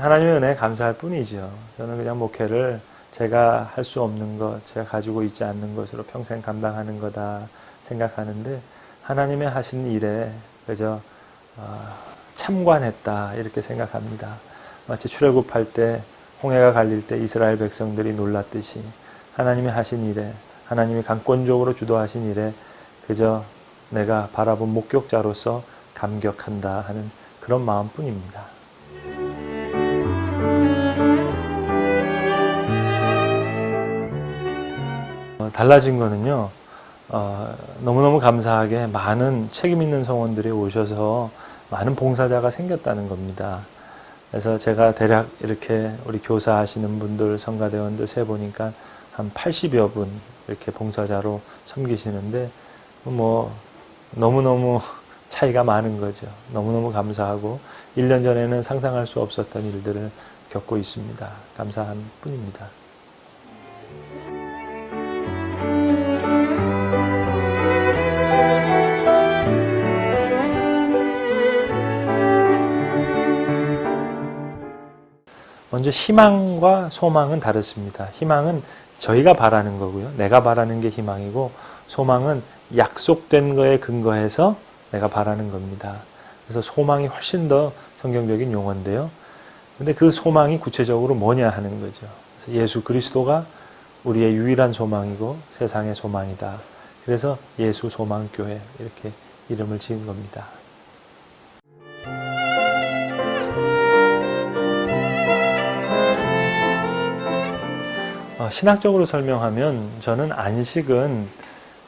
하나님의 은혜에 감사할 뿐이죠. 저는 그냥 목회를 제가 할 수 없는 것, 제가 가지고 있지 않는 것으로 평생 감당하는 거다 생각하는데 하나님의 하신 일에 그저 참관했다 이렇게 생각합니다. 마치 출애굽할 때 홍해가 갈릴 때 이스라엘 백성들이 놀랐듯이 하나님의 하신 일에 하나님이 강권적으로 주도하신 일에 그저 내가 바라본 목격자로서 감격한다 하는 그런 마음뿐입니다. 달라진 거는요, 너무너무 감사하게 많은 책임 있는 성원들이 오셔서 많은 봉사자가 생겼다는 겁니다. 그래서 제가 대략 이렇게 우리 교사하시는 분들, 성가대원들 세보니까 한 80여 분 이렇게 봉사자로 섬기시는데 너무너무 차이가 많은 거죠. 너무너무 감사하고 1년 전에는 상상할 수 없었던 일들을 겪고 있습니다. 감사한 뿐입니다. 먼저 희망과 소망은 다릅니다. 희망은 저희가 바라는 거고요. 내가 바라는 게 희망이고 소망은 약속된 거에 근거해서 내가 바라는 겁니다. 그래서 소망이 훨씬 더 성경적인 용어인데요. 근데 그 소망이 구체적으로 뭐냐 하는 거죠. 그래서 예수 그리스도가 우리의 유일한 소망이고 세상의 소망이다. 그래서 예수 소망교회 이렇게 이름을 지은 겁니다. 신학적으로 설명하면 저는 안식은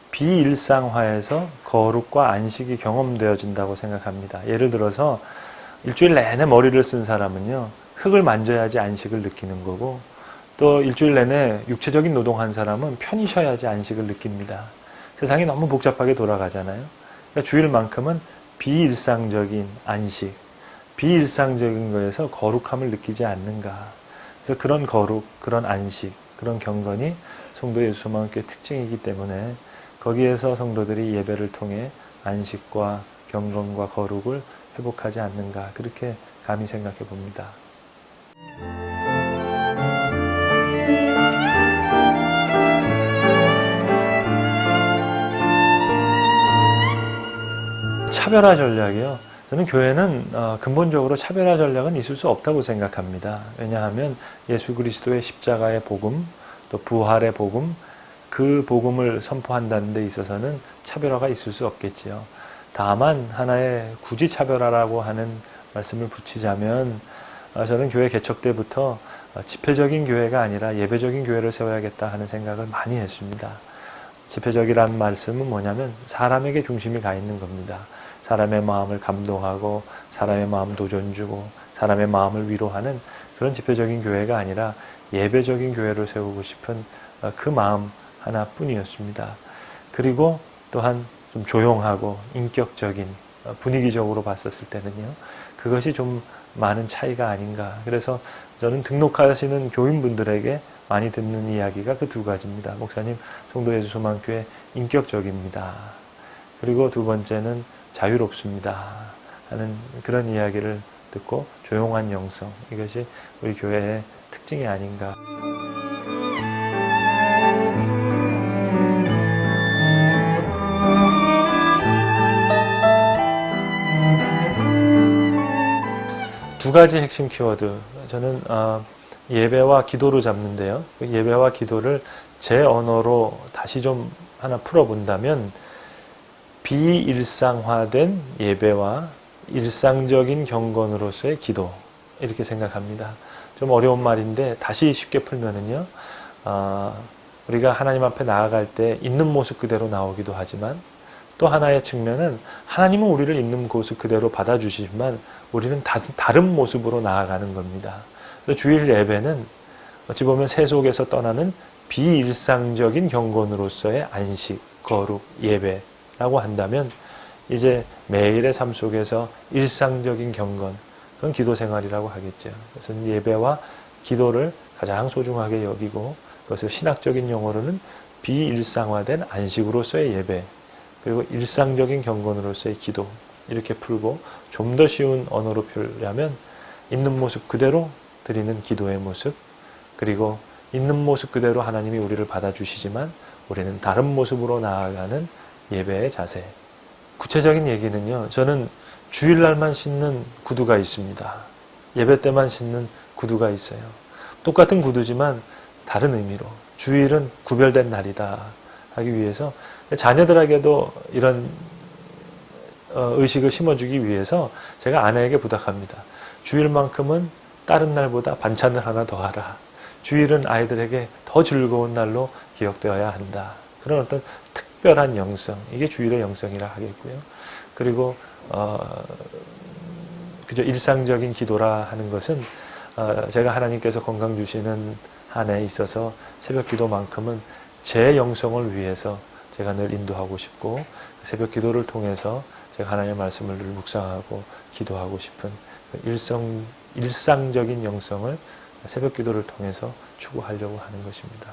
비일상화에서 거룩과 안식이 경험되어진다고 생각합니다. 예를 들어서 일주일 내내 머리를 쓴 사람은요, 흙을 만져야지 안식을 느끼는 거고 또 일주일 내내 육체적인 노동한 사람은 편히 쉬어야지 안식을 느낍니다. 세상이 너무 복잡하게 돌아가잖아요. 그러니까 주일만큼은 비일상적인 안식, 비일상적인 거에서 거룩함을 느끼지 않는가. 그래서 그런 거룩, 그런 안식, 그런 경건이 성도 예수소망교회 특징이기 때문에 거기에서 성도들이 예배를 통해 안식과 경건과 거룩을 회복하지 않는가 그렇게 감히 생각해 봅니다. 차별화 전략이요. 저는 교회는 근본적으로 차별화 전략은 있을 수 없다고 생각합니다. 왜냐하면 예수 그리스도의 십자가의 복음, 또 부활의 복음, 그 복음을 선포한다는 데 있어서는 차별화가 있을 수 없겠지요. 다만 하나의 굳이 차별화라고 하는 말씀을 붙이자면 저는 교회 개척 때부터 집회적인 교회가 아니라 예배적인 교회를 세워야겠다 하는 생각을 많이 했습니다. 집회적이라는 말씀은 뭐냐면 사람에게 중심이 가 있는 겁니다. 사람의 마음을 감동하고 사람의 마음 도전주고 사람의 마음을 위로하는 그런 집회적인 교회가 아니라 예배적인 교회를 세우고 싶은 그 마음 하나뿐이었습니다. 그리고 또한 좀 조용하고 인격적인 분위기적으로 봤었을 때는요. 그것이 좀 많은 차이가 아닌가. 그래서 저는 등록하시는 교인분들에게 많이 듣는 이야기가 그 두 가지입니다. 목사님, 성도 예수소망교회 인격적입니다. 그리고 두 번째는 자유롭습니다 하는 그런 이야기를 듣고 조용한 영성, 이것이 우리 교회의 특징이 아닌가. 두 가지 핵심 키워드, 저는 예배와 기도로 잡는데요. 예배와 기도를 제 언어로 다시 좀 하나 풀어본다면 비일상화된 예배와 일상적인 경건으로서의 기도, 이렇게 생각합니다. 좀 어려운 말인데 다시 쉽게 풀면은요, 우리가 하나님 앞에 나아갈 때 있는 모습 그대로 나오기도 하지만 또 하나의 측면은 하나님은 우리를 있는 모습 그대로 받아주시지만 우리는 다른 모습으로 나아가는 겁니다. 그래서 주일 예배는 어찌 보면 세속에서 떠나는 비일상적인 경건으로서의 안식, 거룩, 예배라고 한다면 이제 매일의 삶 속에서 일상적인 경건, 그건 기도 생활이라고 하겠죠. 그래서 예배와 기도를 가장 소중하게 여기고 그것을 신학적인 용어로는 비일상화된 안식으로서의 예배, 그리고 일상적인 경건으로서의 기도, 이렇게 풀고 좀 더 쉬운 언어로 표현하면 있는 모습 그대로 드리는 기도의 모습, 그리고 있는 모습 그대로 하나님이 우리를 받아주시지만 우리는 다른 모습으로 나아가는 예배의 자세. 구체적인 얘기는요, 저는 주일날만 신는 구두가 있습니다. 예배 때만 신는 구두가 있어요. 똑같은 구두지만 다른 의미로 주일은 구별된 날이다 하기 위해서 자녀들에게도 이런 의식을 심어주기 위해서 제가 아내에게 부탁합니다. 주일만큼은 다른 날보다 반찬을 하나 더 하라. 주일은 아이들에게 더 즐거운 날로 기억되어야 한다. 그런 어떤 특별한 영성, 이게 주일의 영성이라 하겠고요. 그리고 그저 일상적인 기도라 하는 것은 제가 하나님께서 건강 주시는 한 해에 있어서 새벽 기도만큼은 제 영성을 위해서 제가 늘 인도하고 싶고 새벽 기도를 통해서 제가 하나님의 말씀을 늘 묵상하고 기도하고 싶은 일상적인 영성을 새벽 기도를 통해서 추구하려고 하는 것입니다.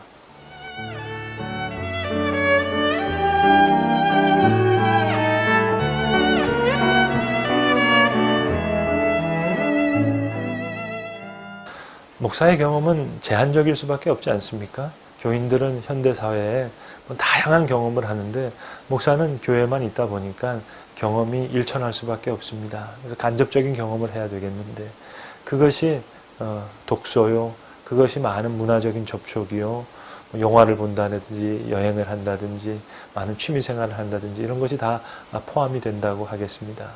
목사의 경험은 제한적일 수밖에 없지 않습니까? 교인들은 현대사회에 다양한 경험을 하는데 목사는 교회만 있다 보니까 경험이 일천할 수밖에 없습니다. 그래서 간접적인 경험을 해야 되겠는데 그것이 독서요, 그것이 많은 문화적인 접촉이요, 영화를 본다든지 여행을 한다든지 많은 취미생활을 한다든지 이런 것이 다 포함이 된다고 하겠습니다.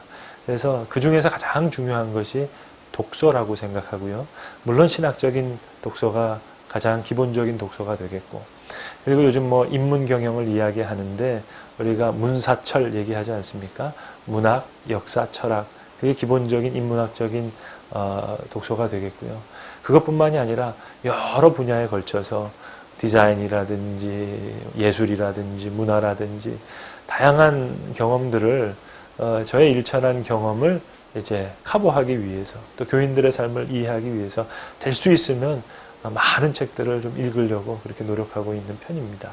그래서 그 중에서 가장 중요한 것이 독서라고 생각하고요. 물론 신학적인 독서가 가장 기본적인 독서가 되겠고, 그리고 요즘 인문 경영을 이야기하는데 우리가 문사철 얘기하지 않습니까? 문학, 역사, 철학, 그게 기본적인 인문학적인 독서가 되겠고요. 그것뿐만이 아니라 여러 분야에 걸쳐서 디자인이라든지 예술이라든지 문화라든지 다양한 경험들을 저의 일천한 경험을 이제 커버하기 위해서 또 교인들의 삶을 이해하기 위해서 될 수 있으면 많은 책들을 좀 읽으려고 그렇게 노력하고 있는 편입니다.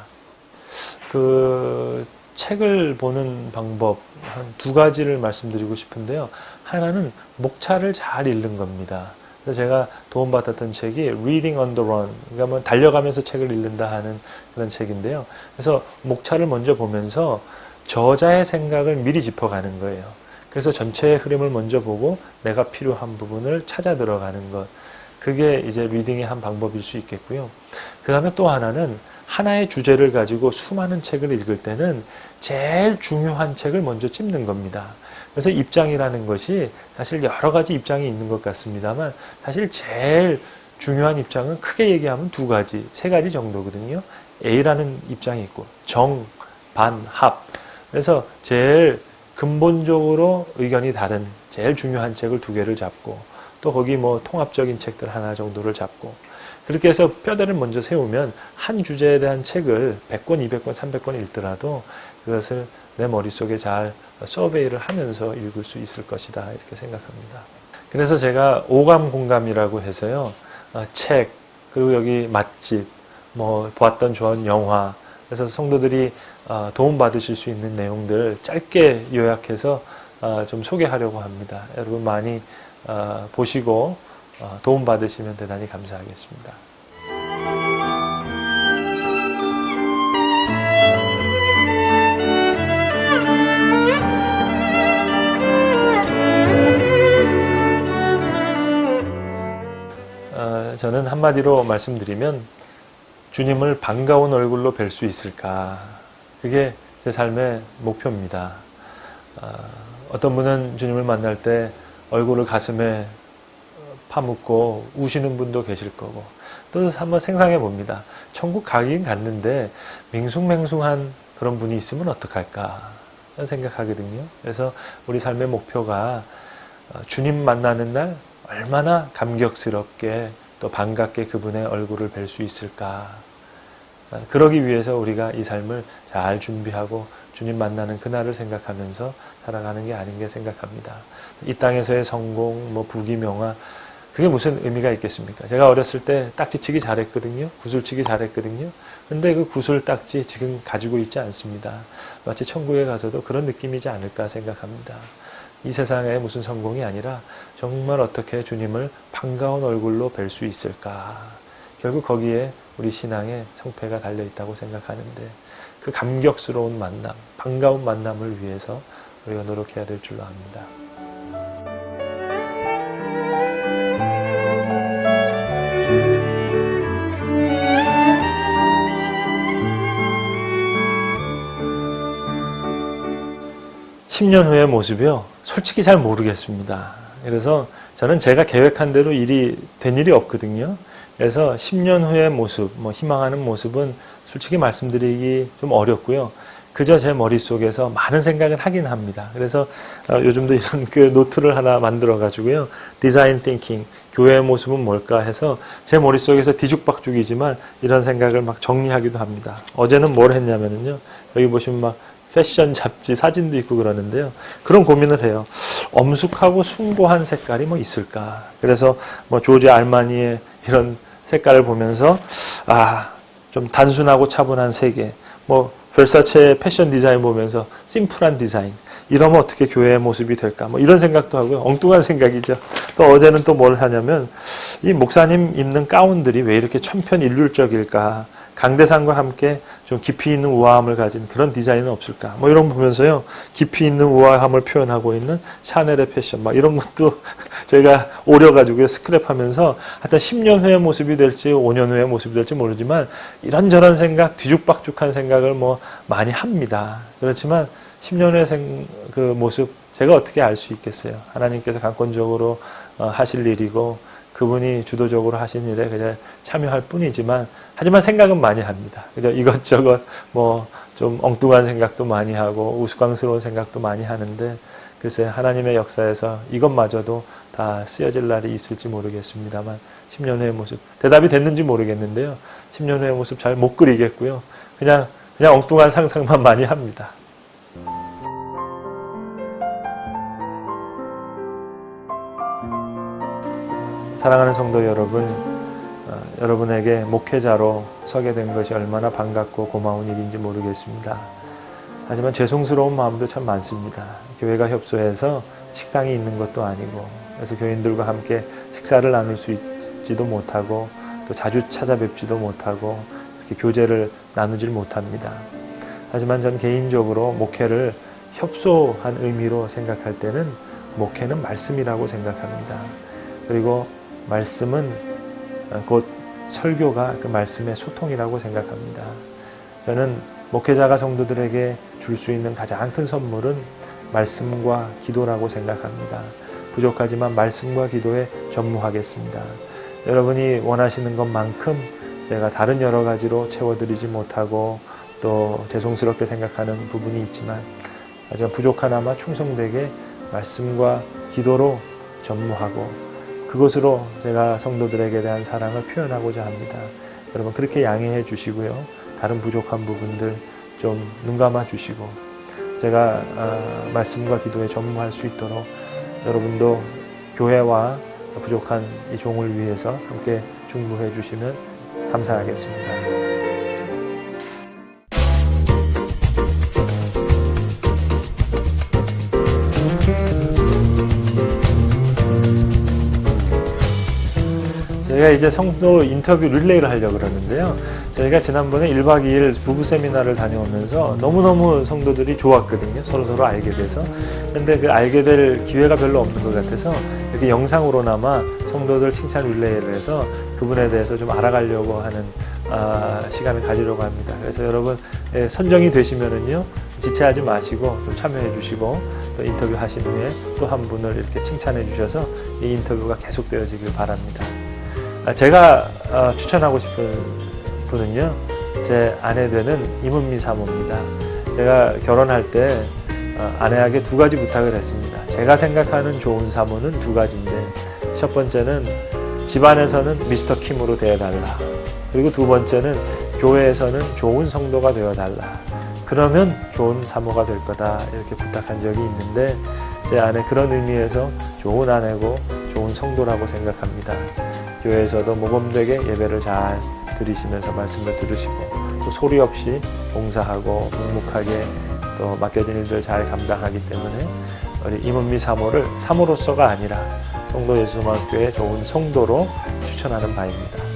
그 책을 보는 방법 한 두 가지를 말씀드리고 싶은데요. 하나는 목차를 잘 읽는 겁니다. 그래서 제가 도움받았던 책이 Reading on the Run, 그러니까 달려가면서 책을 읽는다 하는 그런 책인데요. 그래서 목차를 먼저 보면서 저자의 생각을 미리 짚어가는 거예요. 그래서 전체의 흐름을 먼저 보고 내가 필요한 부분을 찾아 들어가는 것. 그게 이제 리딩의 한 방법일 수 있겠고요. 그 다음에 또 하나는 하나의 주제를 가지고 수많은 책을 읽을 때는 제일 중요한 책을 먼저 찝는 겁니다. 그래서 입장이라는 것이 사실 여러 가지 입장이 있는 것 같습니다만 사실 제일 중요한 입장은 크게 얘기하면 두 가지, 세 가지 정도거든요. A라는 입장이 있고 정, 반, 합. 그래서 제일 근본적으로 의견이 다른 제일 중요한 책을 두 개를 잡고 또 거기 통합적인 책들 하나 정도를 잡고 그렇게 해서 뼈대를 먼저 세우면 한 주제에 대한 책을 100권, 200권, 300권 읽더라도 그것을 내 머릿속에 잘 서베이를 하면서 읽을 수 있을 것이다 이렇게 생각합니다. 그래서 제가 오감 공감이라고 해서요. 책, 그리고 여기 맛집, 보았던 좋은 영화, 그래서 성도들이 도움받으실 수 있는 내용들 짧게 요약해서 좀 소개하려고 합니다. 여러분 많이 보시고 도움받으시면 대단히 감사하겠습니다. 저는 한마디로 말씀드리면 주님을 반가운 얼굴로 뵐 수 있을까? 그게 제 삶의 목표입니다. 어떤 분은 주님을 만날 때 얼굴을 가슴에 파묻고 우시는 분도 계실 거고 또 한번 생각해 봅니다. 천국 가긴 갔는데 맹숭맹숭한 그런 분이 있으면 어떡할까 생각하거든요. 그래서 우리 삶의 목표가 주님 만나는 날 얼마나 감격스럽게 또 반갑게 그분의 얼굴을 뵐 수 있을까. 그러기 위해서 우리가 이 삶을 잘 준비하고 주님 만나는 그날을 생각하면서 살아가는 게 아닌가 생각합니다. 이 땅에서의 성공, 부귀명화, 그게 무슨 의미가 있겠습니까? 제가 어렸을 때 딱지치기 잘했거든요. 구슬치기 잘했거든요. 근데 그 구슬 딱지 지금 가지고 있지 않습니다. 마치 천국에 가서도 그런 느낌이지 않을까 생각합니다. 이 세상의 무슨 성공이 아니라 정말 어떻게 주님을 반가운 얼굴로 뵐 수 있을까. 결국 거기에 우리 신앙의 성패가 달려있다고 생각하는데 그 감격스러운 만남, 반가운 만남을 위해서 우리가 노력해야 될 줄로 압니다. (10년) 후의 모습이요? 솔직히 잘 모르겠습니다. 그래서 저는 제가 계획한 대로 된 일이 없거든요. 그래서 10년 후의 모습, 희망하는 모습은 솔직히 말씀드리기 좀 어렵고요. 그저 제 머릿속에서 많은 생각을 하긴 합니다. 그래서 요즘도 이런 그 노트를 하나 만들어 가지고요. 디자인 띵킹, 교회의 모습은 뭘까 해서 제 머릿속에서 뒤죽박죽이지만 이런 생각을 막 정리하기도 합니다. 어제는 뭘 했냐면요. 여기 보시면 막 패션 잡지 사진도 있고 그러는데요. 그런 고민을 해요. 엄숙하고 숭고한 색깔이 뭐 있을까? 그래서 조지 알마니의 이런 색깔을 보면서 좀 단순하고 차분한 세계, 벨사체의 패션 디자인 보면서 심플한 디자인, 이러면 어떻게 교회의 모습이 될까? 이런 생각도 하고요. 엉뚱한 생각이죠. 또 어제는 또 뭘 하냐면 이 목사님 입는 가운들이 왜 이렇게 천편일률적일까? 강대상과 함께 좀 깊이 있는 우아함을 가진 그런 디자인은 없을까? 이런 거 보면서요. 깊이 있는 우아함을 표현하고 있는 샤넬의 패션, 이런 것도 제가 오려가지고요. 스크랩하면서 하여튼 10년 후의 모습이 될지 5년 후의 모습이 될지 모르지만 이런저런 생각, 뒤죽박죽한 생각을 많이 합니다. 그렇지만 10년 후의 그 모습 제가 어떻게 알 수 있겠어요? 하나님께서 강권적으로 하실 일이고 그분이 주도적으로 하신 일에 그냥 참여할 뿐이지만 하지만 생각은 많이 합니다. 그죠? 이것저것 좀 엉뚱한 생각도 많이 하고 우스꽝스러운 생각도 많이 하는데 글쎄 하나님의 역사에서 이것마저도 다 쓰여질 날이 있을지 모르겠습니다만 10년 후의 모습 대답이 됐는지 모르겠는데요. 10년 후의 모습 잘 못 그리겠고요. 그냥 엉뚱한 상상만 많이 합니다. 사랑하는 성도 여러분, 여러분에게 목회자로 서게 된 것이 얼마나 반갑고 고마운 일인지 모르겠습니다. 하지만 죄송스러운 마음도 참 많습니다. 교회가 협소해서 식당이 있는 것도 아니고 그래서 교인들과 함께 식사를 나눌 수 있지도 못하고 또 자주 찾아뵙지도 못하고 이렇게 교제를 나누질 못합니다. 하지만 전 개인적으로 목회를 협소한 의미로 생각할 때는 목회는 말씀이라고 생각합니다. 그리고 말씀은 곧 설교가 그 말씀의 소통이라고 생각합니다. 저는 목회자가 성도들에게 줄 수 있는 가장 큰 선물은 말씀과 기도라고 생각합니다. 부족하지만 말씀과 기도에 전무하겠습니다. 여러분이 원하시는 것만큼 제가 다른 여러 가지로 채워드리지 못하고 또 죄송스럽게 생각하는 부분이 있지만 하지만 부족하나마 충성되게 말씀과 기도로 전무하고 그것으로 제가 성도들에게 대한 사랑을 표현하고자 합니다. 여러분 그렇게 양해해 주시고요. 다른 부족한 부분들 좀 눈감아 주시고 제가 말씀과 기도에 전무할 수 있도록 여러분도 교회와 부족한 이 종을 위해서 함께 중보해 주시면 감사하겠습니다. 저희가 이제 성도 인터뷰 릴레이를 하려고 그러는데요. 저희가 지난번에 1박 2일 부부 세미나를 다녀오면서 너무너무 성도들이 좋았거든요. 서로 알게 돼서. 근데 그 알게 될 기회가 별로 없는 것 같아서 이렇게 영상으로나마 성도들 칭찬 릴레이를 해서 그분에 대해서 좀 알아가려고 하는 시간을 가지려고 합니다. 그래서 여러분 선정이 되시면은요. 지체하지 마시고 좀 참여해 주시고 또 인터뷰 하신 후에 또 한 분을 이렇게 칭찬해 주셔서 이 인터뷰가 계속되어지길 바랍니다. 제가 추천하고 싶은 분은요. 제 아내 되는 임은미 사모입니다. 제가 결혼할 때 아내에게 2가지 부탁을 했습니다. 제가 생각하는 좋은 사모는 2가지인데 첫 번째는 집안에서는 미스터 킴으로 되어달라. 그리고 2번째는 교회에서는 좋은 성도가 되어달라. 그러면 좋은 사모가 될 거다. 이렇게 부탁한 적이 있는데 제 아내 그런 의미에서 좋은 아내고 좋은 성도라고 생각합니다. 교회에서도 모범되게 예배를 잘 드리시면서 말씀을 들으시고 또 소리 없이 봉사하고 묵묵하게 또 맡겨진 일들 잘 감당하기 때문에 우리 임은미 사모를 사모로서가 아니라 성도 예수소망교회 좋은 성도로 추천하는 바입니다.